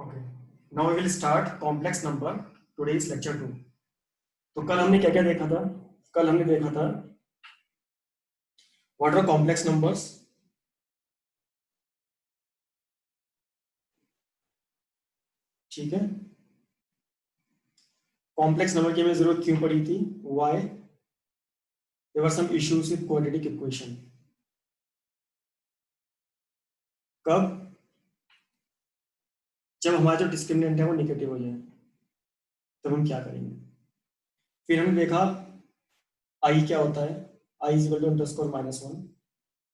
Okay, now we will start complex number today's lecture 2। तो कल हमने क्या क्या देखा था? कल हमने देखा था व्हाट आर कॉम्प्लेक्स नंबर्स, ठीक है। कॉम्प्लेक्स नंबर की हमें जरूरत क्यों पड़ी थी? Why? There were some issues with quadratic equation. कब? जब हमारा जो डिस्क्रिमिनेंट है वो नेगेटिव हो जाए, तब हम क्या करेंगे? फिर हमने देखा आई क्या होता है, I is equal to underscore minus one.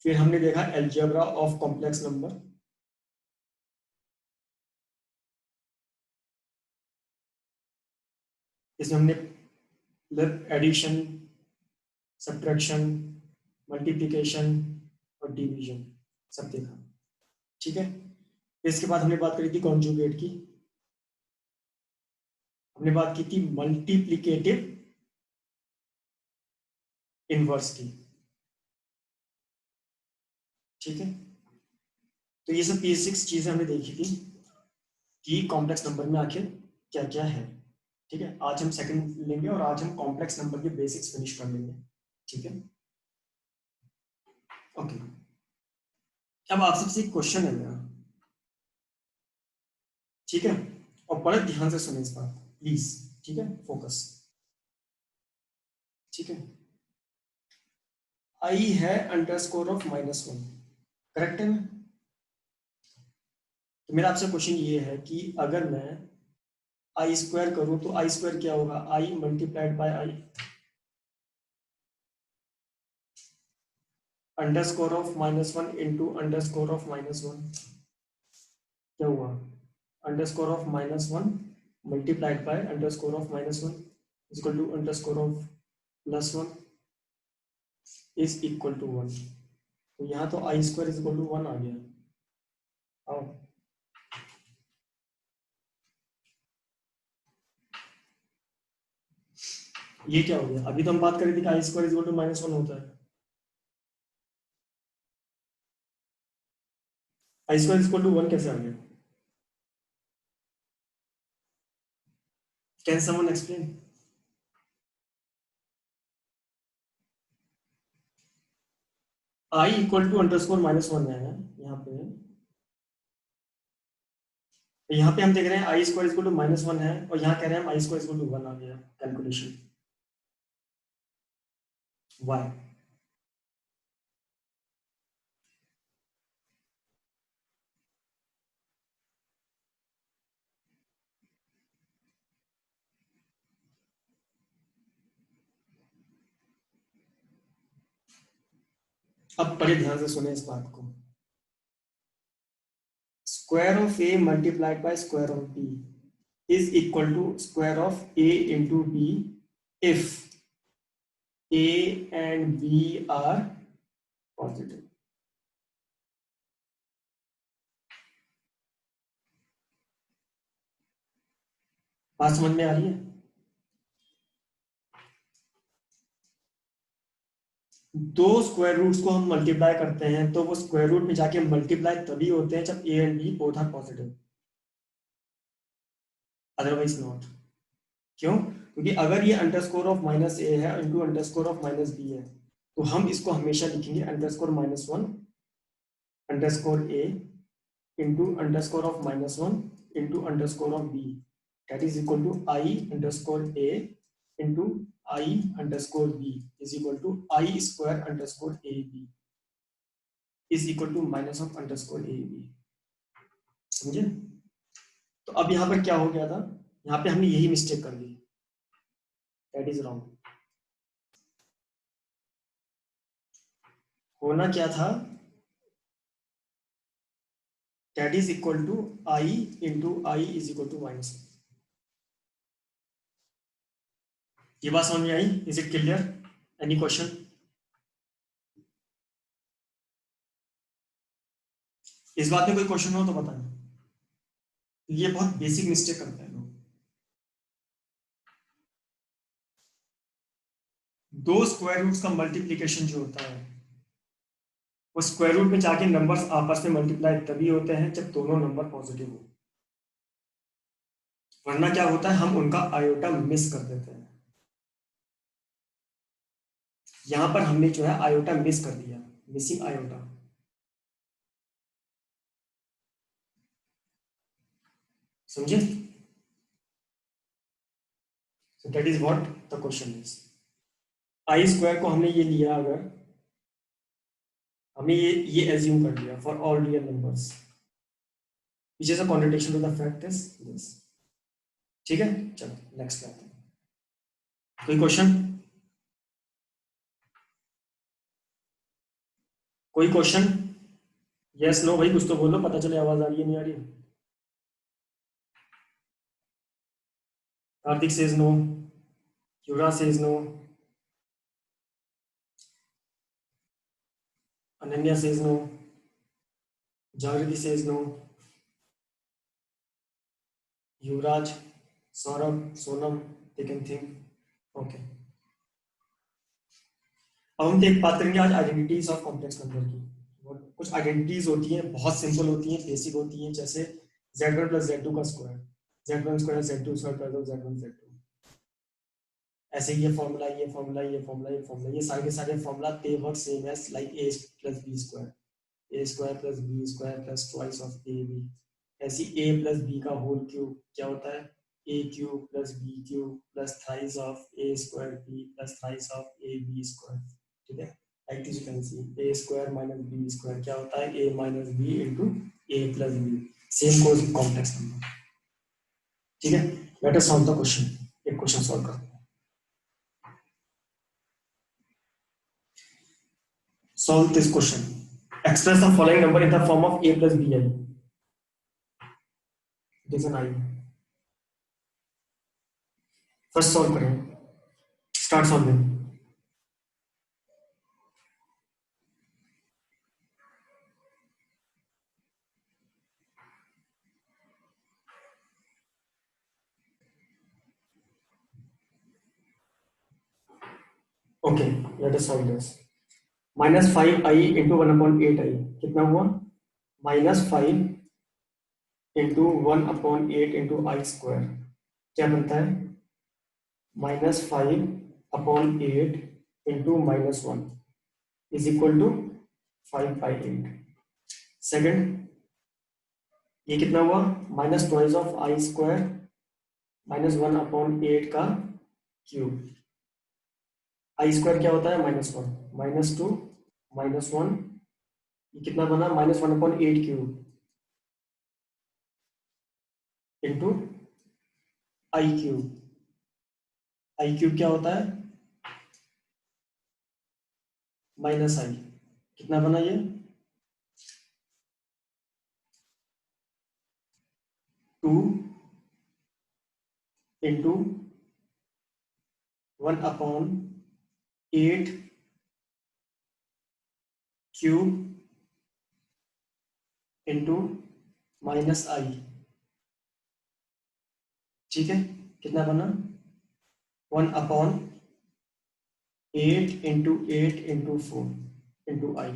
फिर हमने देखा एलजेब्रा ऑफ कॉम्प्लेक्स नंबर। इसमें हमने एडिशन, सब्ट्रैक्शन, मल्टीप्लिकेशन और डिवीजन सब देखा, ठीक है। इसके बाद हमने बात करी थी कॉन्जुगेट की, हमने बात की थी मल्टीप्लिकेटिव इनवर्स की, ठीक है। तो ये सब बेसिक्स चीजें हमने देखी थी कि कॉम्प्लेक्स नंबर में आखिर क्या क्या है, ठीक है। आज हम सेकंड लेंगे और आज हम कॉम्प्लेक्स नंबर के बेसिक्स फिनिश कर लेंगे, ठीक है। ओके, अब आप सबसे एक क्वेश्चन है मेरा, ठीक है, और बड़े ध्यान से सुने इस बात प्लीज, ठीक है, फोकस, ठीक है। आई है underscore of minus one, correct है ना? तो मेरा आपसे क्वेश्चन ये है कि अगर मैं आई स्क्वायर करूं तो आई स्क्वायर क्या होगा? I multiplied by I, underscore of minus one into underscore of minus one, क्या हुआ? Underscore of minus one multiplied by underscore of minus one is equal to underscore of plus one is equal to one. तो यहाँ तो I square is equal to one आ गया। आओ, ये क्या हो गया? अभी तो हम बात कर रहे थे कि I square is equal to minus one होता है, I square is equal to one कैसे आ गया? Can someone explain? I equal to underscore minus one है यहाँ पे, तो यहाँ पे हम देख रहे हैं I square equal to minus one है और यहाँ कह रहे हैं I square equal to one आ गया कैलकुलेशन। वाई? अब बड़े ध्यान से सुने इस बात को, square of A multiplied by square of B is equal to square of A into B if A and B are positive. बात समझ में आ रही है? दो स्क्वायर रूट्स को हम मल्टीप्लाई करते हैं तो वो स्क्वायर रूट में जाके मल्टीप्लाई तभी होते हैं जब A and B both are positive, otherwise not. क्यों? क्योंकि अगर ये अंडरस्कोर ऑफ माइनस ए है into underscore of minus B है तो हम इसको हमेशा लिखेंगे underscore minus one underscore A into underscore of minus one into underscore of B, that is equal to I underscore A into I underscore B is equal to I square underscore AB is equal to minus of underscore AB। समझे? तो अब यहाँ पर क्या हो गया था? यहाँ पे हमने यही मिस्टेक कर दी, that is wrong। होना क्या था? that is equal to I into I is equal to minus। ये बात समझ में आई? Is it clear? Any question? इस बात में कोई क्वेश्चन हो तो बताएं। ये बहुत बेसिक मिस्टेक करते हैं लोग। दो स्क्वायर रूट्स का मल्टीप्लिकेशन जो होता है वो स्क्वायर रूट में जाके नंबर्स आपस में मल्टीप्लाई तभी होते हैं जब दोनों नंबर पॉजिटिव हो। वरना क्या होता है, हम उनका आयोटा मिस कर देते हैं। यहां पर हमने जो है आयोटा मिस कर दिया, मिसिंग आयोटा। समझे? So that is what the question is. I square को हमने ये लिया, अगर हमने ये एज्यूम कर लिया for all real numbers which is a contradiction to the fact is this. ठीक है, चलो नेक्स्ट पे आते हैं। कोई क्वेश्चन? कोई क्वेश्चन? यस नो भाई, कुछ तो बोलो, पता चले आवाज आ रही है नहीं आ रही है। Kartik says no, Yuvraj says no, Ananya says no, Jagriti says no, Yuvraj, Saurabh, Sonam, they can think. Okay, अब हम एक बात करेंगे आज आइडेंटिटीज ऑफ कॉम्प्लेक्स नंबर की। कुछ आइडेंटिटीज होती हैं, बहुत सिंपल होती हैं, बेसिक होती हैं, जैसे z1 प्लस z2 का square, z1 square z2 square कर दो, z1 z2। ऐसे ये फॉर्मूला, ये फॉर्मूला, ये फॉर्मूला, ये फॉर्मूला, ये सारे के सारे formula they work same as like a plus b square, A square plus B square plus twice of A B. ऐसी ए प्लस बी का होल क्यूब क्या होता है, A cube plus B cube plus thrice of A square B plus thrice of A B square. ठीक है, like this you can see a square minus b square क्या होता है, a minus b into a plus b। Same goes with complex number। ठीक है, let us solve the question। एक question solve करते हैं। solve this question, express the following number in the form of a plus bi। it is an I। First solve करें, start solving. Okay, let us solve this. Minus five I into one upon eight I कितना हुआ, minus five into one upon eight into I square क्या बनता है, minus five upon eight into minus one is equal to five by eight. Second, ये कितना हुआ, minus twice of I square minus one upon eight का cube. I square क्या होता है, minus one, minus two minus one, ये कितना बना, minus one upon eight cube into I cube. I cube क्या होता है, माइनस आई, कितना बना ये, two into one upon eight cube into minus I. ठीक है, कितना बना, one upon eight into four into I.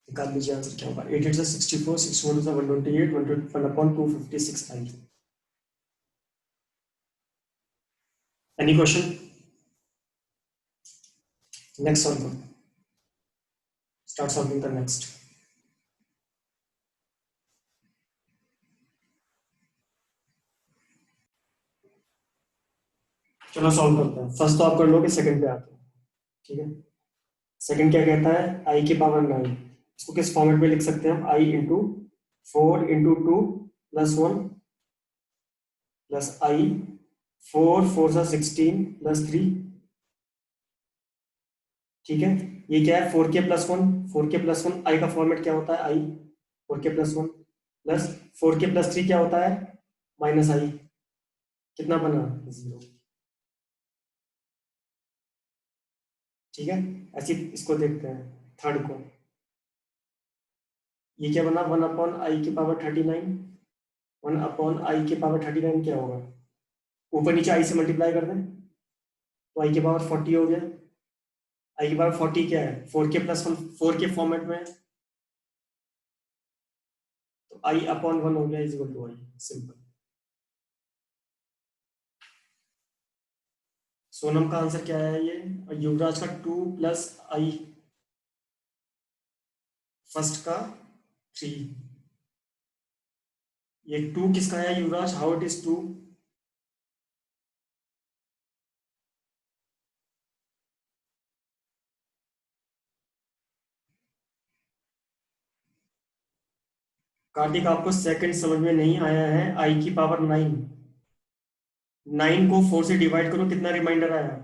निकाल लीजिए आंसर क्या होगा, एट एट से 64, 64 से 128, 1 upon 256 I. Any question? Next solve करो, स्टार्ट सॉल्विंग द नेक्स्ट। चलो सॉल्व करते हैं, फर्स्ट तो आप कर लोगे, सेकंड पे आते हैं। ठीक है, सेकंड क्या कहता है, आई की पावर 9। इसको किस फॉर्मेट में लिख सकते हैं हम, I into four into two plus one plus I, four four सा 16 प्लस थ्री। ठीक है, ये क्या है, four k plus one, four k plus one, आई का फॉर्मेट क्या होता है, आई four k plus one plus four k plus three क्या होता है, माइनस आई। कितना बना, जीरो। ठीक है, ऐसे इसको देखते हैं थर्ड को, ये क्या बना, वन अपॉन आई की पावर 39। वन अपॉन आई की पावर 39 क्या होगा, ऊपर नीचे आई से मल्टीप्लाई कर दें तो आई की पावर 40 हो गया। आई की पावर 40 क्या है, four k plus one, four के फॉर्मेट में है, तो आई अपॉन वन हो गया is equal to i, simple. Sonam का आंसर क्या है ये, और युवराज का 2 + i, फर्स्ट का 3। ये 2 किसका है युवराज, हाउ इट इज 2? कार्तिक आपको सेकंड समझ में नहीं आया है, i⁻9, 9 को 4 से डिवाइड करो, कितना रिमाइंडर आया?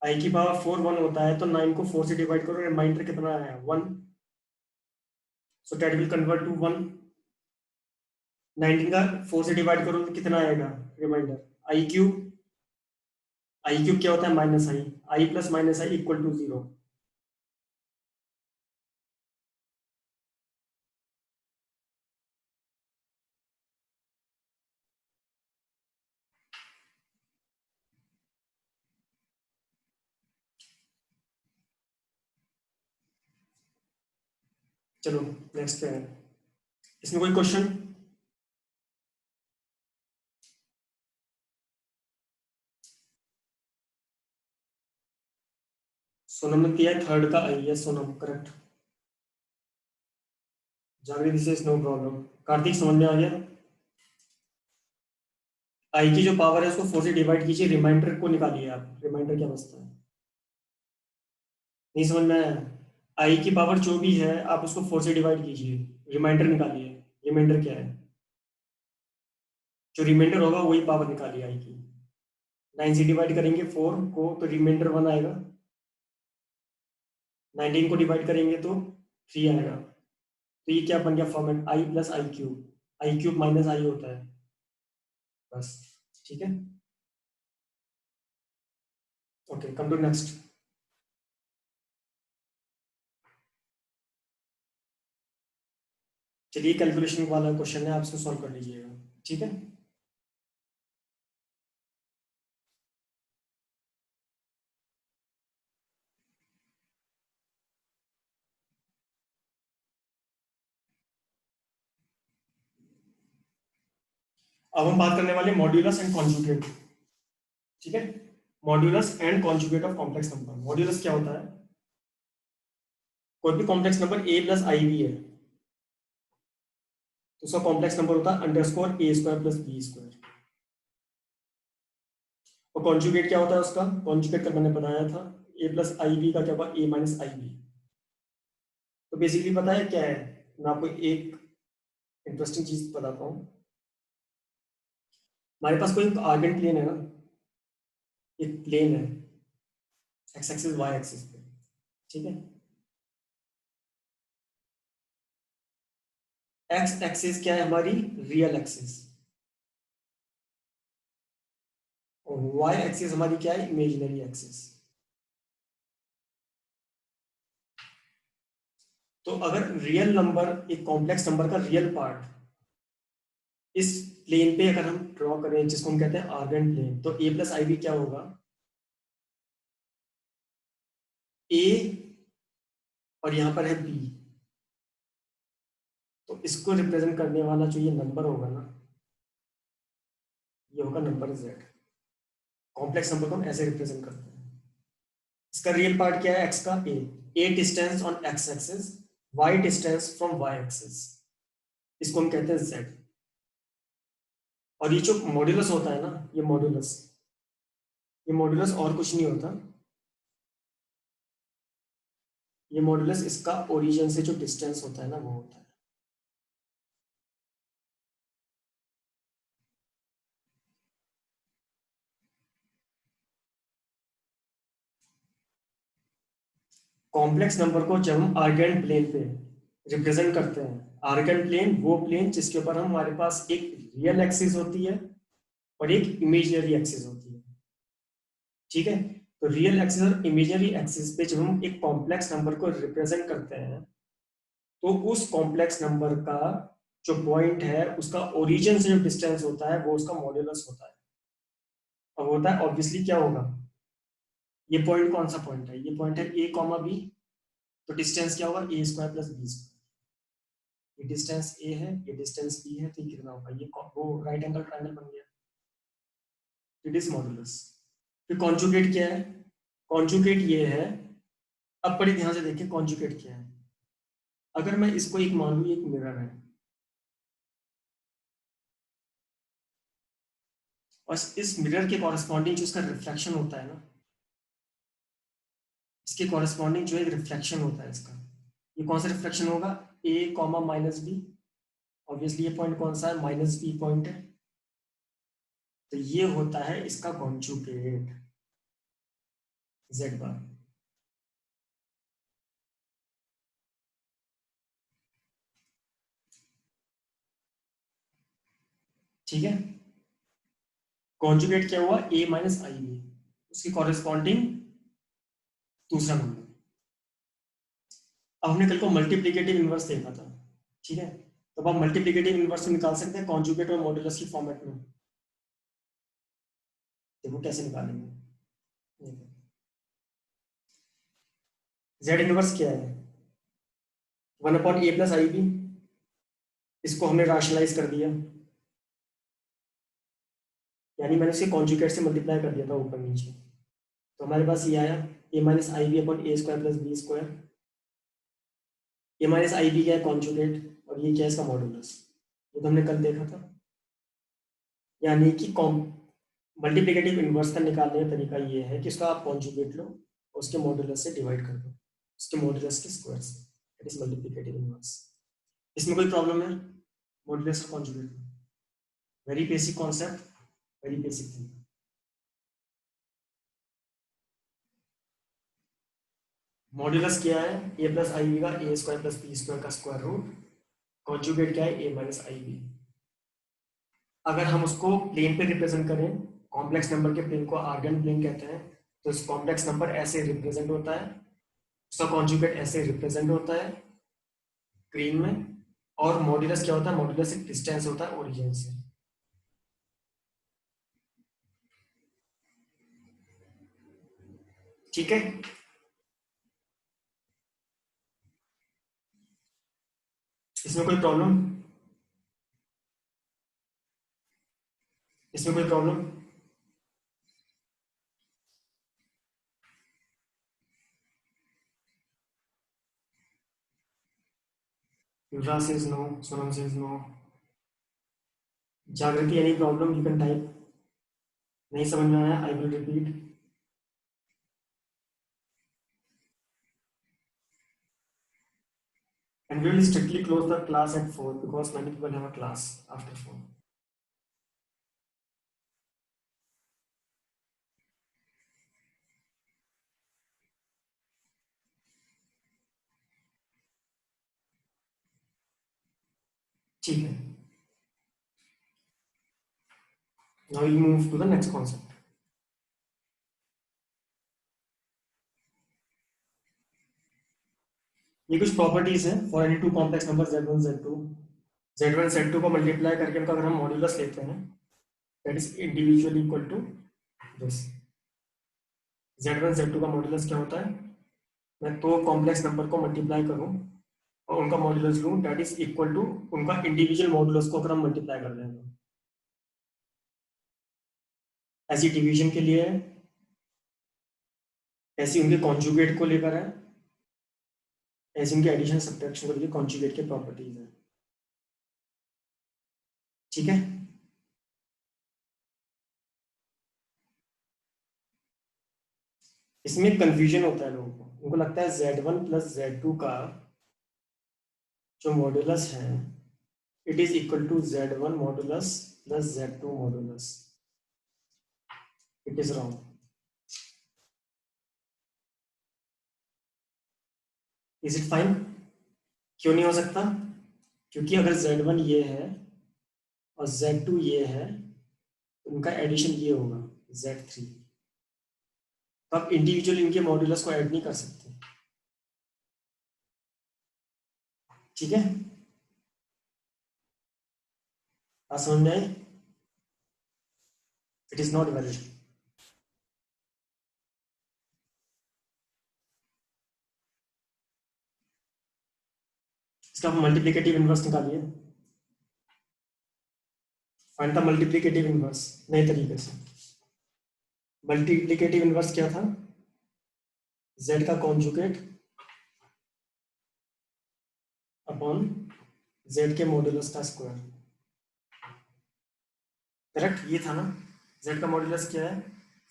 i⁻4 1 होता है, तो 9 को 4 से डिवाइड करो, रिमाइंडर कितना आया? 1। So that will convert to 1। 19 का 4 से डिवाइड करो तो कितना आएगा रिमाइंडर? i³ i³ क्या होता है? -i, i + -i = 0। चलो नेक्स्ट पे है, इसमें कोई क्वेश्चन? सोनम ने किया थर्ड का i है, सोनम करेक्ट। जागृति से नो प्रॉब्लम। कार्तिक समझ में आ गया? i की जो पावर है उसको 4 से डिवाइड कीजिए, रिमाइंडर को निकालिए आप, रिमाइंडर क्या बचता है? नहीं समझ में आया? i की पावर जो भी है आप उसको 4 से डिवाइड कीजिए, रिमाइंडर निकालिए। रिमाइंडर क्या है? जो रिमाइंडर होगा वही पावर निकालिए i की। 9 से डिवाइड करेंगे 4 को तो रिमाइंडर 1 आएगा, 19 को डिवाइड करेंगे तो 3 आएगा। तो ये क्या बन गया format, i + i³ i³ - i होता है बस। ठीक है, ओके कम टू नेक्स्ट। चलिए कैलकुलेशन वाला क्वेश्चन है, आप इसको सॉल्व कर लीजिएगा। ठीक है, अब हम बात करने वाले मॉड्यूलस एंड कॉन्जुगेट। ठीक है, modulus and conjugate of complex number. Modulus क्या होता है? कोई भी कॉम्प्लेक्स नंबर a + i भी है तो उसका कॉम्प्लेक्स नंबर होता है _a² + b²। और कॉन्जुगेट क्या होता है उसका? कॉन्जुगेट का मैंने बताया था, a + ib का क्या होगा, a - ib। तो बेसिकली पता है क्या है, मैं आपको एक इंटरेस्टिंग चीज बताता हूँ। हमारे पास कोई आर्गन प्लेन है ना, एक प्लेन है एक्स एक्सिस वाई एक्सिस पे। ठीक है, एक्स एक्सिस क्या है हमारी? Real axis. और वाई एक्सिस हमारी क्या है? Imaginary axis. तो अगर रियल नंबर, एक कॉम्प्लेक्स नंबर का रियल पार्ट इस प्लेन पे अगर हम ड्रॉ करें, जिसको हम कहते हैं आर्गन प्लेन, तो a + ib क्या होगा? a और यहां पर है b, तो इसको रिप्रेजेंट करने वाला जो ये नंबर होगा ना, ये होगा नंबर z। कॉम्प्लेक्स नंबर को हम ऐसे रिप्रेजेंट करते हैं। इसका रियल पार्ट क्या है? x का a distance on x axis, y distance from y axis, इसको हम कहते हैं z। और ये जो मॉड्यूलस होता है ना, ये मॉड्यूलस और कुछ नहीं होता। ये मॉड्यूलस इसका ओरिजिन से जो डिस्टेंस होता है ना, वो होता है। कॉम्प्लेक्स नंबर को जब हम आर्गन प्लेन पे रिप्रेजेंट करते हैं, आर्गन प्लेन वो प्लेन जिसके ऊपर हमारे पास एक रियल एक्सिस होती है और एक इमेजिनरी एक्सिस होती है। ठीक है, तो रियल एक्सिस और इमेजिनरी एक्सिस पे जब हम एक कॉम्प्लेक्स नंबर को रिप्रेजेंट करते हैं, तो उस कॉम्प्लेक्स नंबर का जो पॉइंट है उसका ओरिजिन से जो डिस्टेंस होता है वो उसका मॉड्यूलस होता है। अब होता है ऑब्वियसली क्या होगा, ये पॉइंट कौन सा पॉइंट है? ये पॉइंट है a, b, तो डिस्टेंस क्या होगा? a² + b²। ये डिस्टेंस a है, ये डिस्टेंस b है, तो ये कितना होगा? ये वो राइट एंगल ट्रायंगल बन गया। It is modulus. फिर कॉन्जुगेट क्या है? कॉन्जुगेट ये है, अब बड़ी ध्यान से देखिए कॉन्जुगेट क्या है। अगर मैं इसको एक मान लूं, एक मिरर है और इस मिरर के कॉरेस्पॉन्डिंग जो इसका रिफ्लेक्शन होता है ना, इसके कॉरेस्पॉन्डिंग जो एक रिफ्लेक्शन होता है इसका, ये कौन सा रिफ्लेक्शन होगा? ए कॉमा माइनस बी। ऑब्वियसली ये पॉइंट कौन सा है? माइनस बी पॉइंट है। तो ये होता है इसका कॉन्जुगेट जेड बार। ठीक है, कॉन्जुगेट क्या हुआ? ए माइनस आई बी, उसकी कॉरेस्पॉन्डिंग दूसरा नंबर। अब हमने कल को मल्टीप्लीकेटिव इनवर्स देखा था, ठीक है? तो अब आप मल्टीप्लीकेटिव इनवर्स निकाल सकते हैं कॉन्जुगेट और मॉड्यूलस की फॉर्मेट में। देखो कैसे निकालेंगे। जेड इनवर्स क्या है? 1/a+ib। इसको हमने राशनलाइज कर दिया, यानी मैंने इसे कॉन्जुगेट से मल्टीप्लाई कर दिया था ऊपर नीचे। तो हमारे पास ये आया a-ib/a² + b²। a-ib क्या है? कॉन्जुगेट। और ये क्या है? इसका मॉडुलस। ये तो हमने कल देखा था। यानी कि मल्टीप्लिकेटिव इनवर्स का निकालने का तरीका ये है कि उसका आप कॉन्जुगेट लो, उसके मॉडुलस से डिवाइड कर दो, उसके मॉडुलस के स्क्वायर से। That is multiplicative inverse. इसमें कोई प्रॉब्लम है? मॉडुलस और कॉन्जुगेट में very basic concept, very basic thing. Modulus क्या है? a+ib का a² + b² का स्क्वायर रूट। कॉन्जुगेट क्या है? a-ib। अगर हम उसको प्लेन पे रिप्रेजेंट करें, कॉम्प्लेक्स नंबर के प्लेन को आर्गन प्लेन कहते हैं, तो इस कॉम्प्लेक्स नंबर ऐसे रिप्रेजेंट होता है, उसका कॉन्जुगेट ऐसे रिप्रेजेंट होता है ग्रीन में। और मॉड्यूलस क्या होता है? मॉड्यूलस एक डिस्टेंस होता है ओरिजिन से। ठीक है, इसमें कोई प्रॉब्लम? इसमें कोई प्रॉब्लम? युवराज says no, Sonam says no. जागृति any problem? You can type. नहीं समझ में आया? I will repeat. And we will strictly close the class at 4 because many people have a class after 4. ठीक है, now we move to the next concept. ये कुछ properties हैं for any two complex number z1 z2। z1 z2 को multiply करके उनका अगर हम मॉड्यूलस लेते हैं, that is individually equal to this. z1 z2 का मॉड्यूलस क्या होता है? मैं दो कॉम्प्लेक्स नंबर को मल्टीप्लाई करूं और उनका मॉड्यूलस लूं, दैट इज इक्वल टू उनका इंडिविजुअल मॉड्यूलस को अगर हम मल्टीप्लाई कर दें तो। ऐसी डिवीजन के लिए है, ऐसी उनके कॉन्जुगेट को लेकर है, ऐसी उनके एडिशन सब्ट्रैक्शन को लेकर कॉन्जुगेट के प्रॉपर्टीज है। ठीक है, इसमें कंफ्यूजन होता है लोगों को, उनको लगता है z1 + z2 का जो मॉड्यूलस है it is equal to z1 modulus plus z2 modulus. It is wrong. Is it fine? क्यों नहीं हो सकता? क्योंकि अगर z1 ये है और z2 ये है, उनका एडिशन ये होगा z3। तो आप इंडिविजुअल इनके मॉड्यूलस को ऐड नहीं कर सकते। ठीक है, बात समझ में आई? It is not valid. इसका मल्टीप्लिकेटिव इनवर्स निकालिए, फाइंड द मल्टीप्लिकेटिव इनवर्स नए तरीके से। मल्टीप्लिकेटिव इनवर्स क्या था? z का कॉन्जुगेट अपॉन z के मॉड्यूलस का स्क्वायर। करेक्ट, ये था ना। z का मॉड्यूलस क्या है?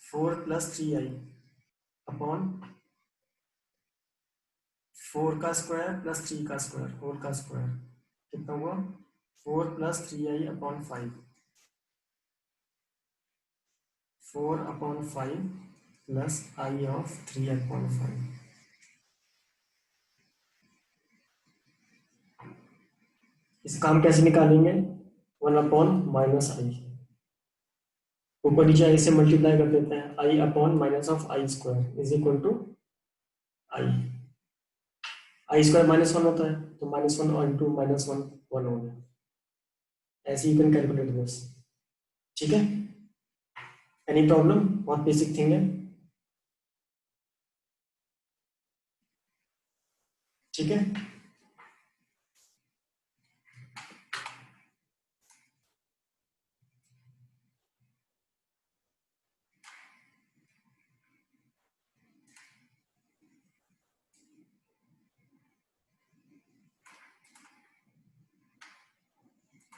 4 + 3i अपॉन 4 का स्क्वायर प्लस 3 का स्क्वायर होल का स्क्वायर। कितना हुआ? 4 + 3i upon 5। 4/5 plus i of 3/5। इसका हम कैसे निकालेंगे? 1/-i। ऊपर नीचे i से मल्टीप्लाई कर देते हैं। i upon minus of i square is equal to i। i square -1 होता है, तो -1 और इंटू -1 1 हो गया। ऐसे ही कैन कैलकुलेट दिस। ठीक है, एनी प्रॉब्लम? बहुत बेसिक थिंग है। ठीक है,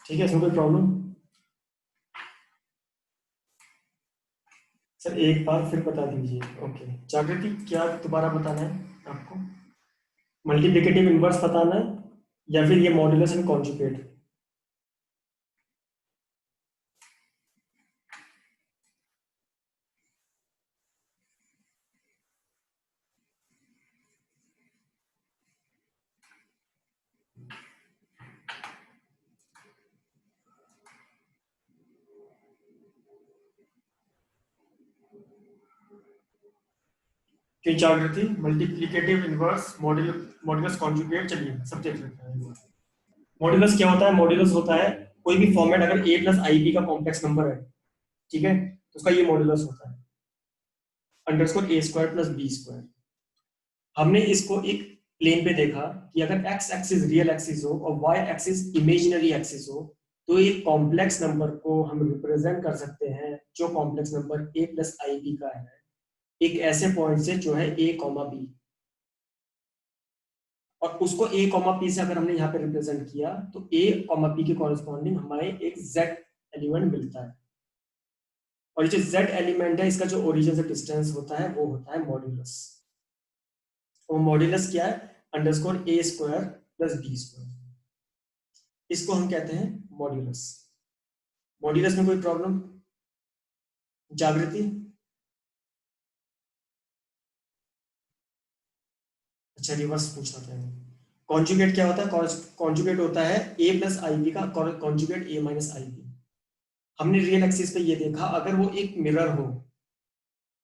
ठीक है, इसमें कोई प्रॉब्लम? सर एक बार फिर बता दीजिए। ओके, जागृति क्या दोबारा बताना है आपको? मल्टीप्लिकेटिव इनवर्स बताना है या फिर ये मॉड्यूलस एंड कॉन्जुगेट? कि जागृति मल्टीप्लिकेटिव इनवर्स मॉड्यूलस कॉन्जुगेट, चलिए सब देख लेते हैं। मॉड्यूलस क्या होता है? मॉड्यूलस होता है कोई भी फॉर्मेट अगर a प्लस आई बी का कॉम्प्लेक्स नंबर है, ठीक है, तो उसका ये मॉड्यूलस होता है underscore a square plus B square. हमने इसको एक प्लेन पे देखा कि अगर x एक्सिस रियल एक्सिस हो और y एक्सिस इमेजिनरी एक्सिस हो, तो एक कॉम्प्लेक्स नंबर को हम रिप्रेजेंट कर सकते हैं जो complex number a plus i B का है, एक ऐसे पॉइंट से जो है a कॉमा बी, और उसको a कॉमा पी से अगर हमने यहाँ पे रिप्रेजेंट किया तो a कॉमा पी के कॉरेस्पॉन्डिंग हमारे एक z एलिमेंट मिलता है। और ये जो z एलिमेंट है इसका जो ओरिजिन से डिस्टेंस होता है वो होता है मॉड्यूलस। वो मॉड्यूलस क्या है? Underscore a square plus B square. इसको हम कहते हैं मॉड्यूलस। मॉड्यूलस में कोई प्रॉब्लम? जागृति? अच्छा, रिवर्स पूछना था। कॉन्जुगेट क्या होता है? कॉन्जुगेट होता है a प्लस आई बी का conjugate a minus i B. हमने रियल एक्सिस पे ये देखा, अगर वो एक मिरर हो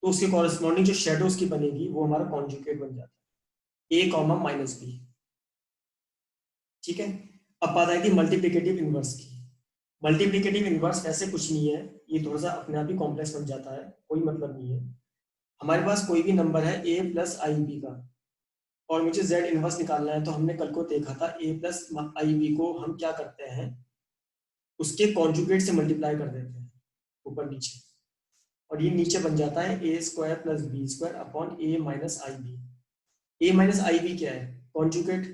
तो उसके कॉरेस्पॉन्डिंग जो शेडो उसकी बनेगी वो हमारा कॉन्जुगेट बन जाता है a कॉमा माइनस बी। ठीक है, अब बात आई थी मल्टीप्लिकेटिव इनवर्स की। मल्टीप्लिकेटिव इनवर्स वैसे कुछ नहीं है, ये थोड़ा सा अपने आप ही कॉम्प्लेक्स बन जाता है, कोई मतलब नहीं है। हमारे पास कोई भी नंबर है a प्लस आई बी का और मुझे z इनवर्स निकालना है, तो हमने कल को देखा था a प्लस आई बी को हम क्या करते हैं, उसके कॉन्जुगेट से मल्टीप्लाई कर देते हैं ऊपर नीचे, और ये नीचे बन जाता है a square plus B square upon a minus i B. a minus i B क्या है? कॉन्जुगेट।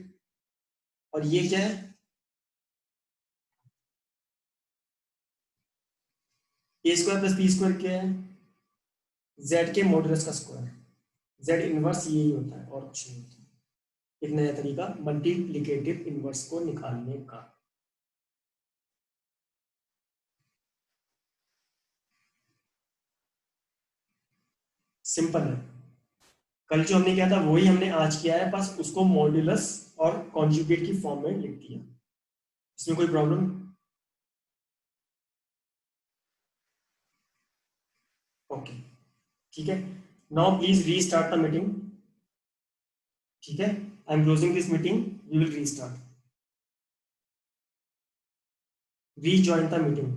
और ये क्या है? a square plus B square क्या है? z के मॉडुलस का स्क्वायर। z इनवर्स यही होता है और कुछ नहीं होता। एक नया तरीका मल्टीप्लिकेटिव इनवर्स को निकालने का। सिंपल है, कल जो हमने किया था वही हमने आज किया है, बस उसको मॉड्यूलस और कॉन्जुगेट की फॉर्म में लिख दिया। इसमें कोई प्रॉब्लम? ओके, ठीक है। Now please restart the meeting. ठीक है, I am closing this meeting, we will restart. Rejoin the meeting.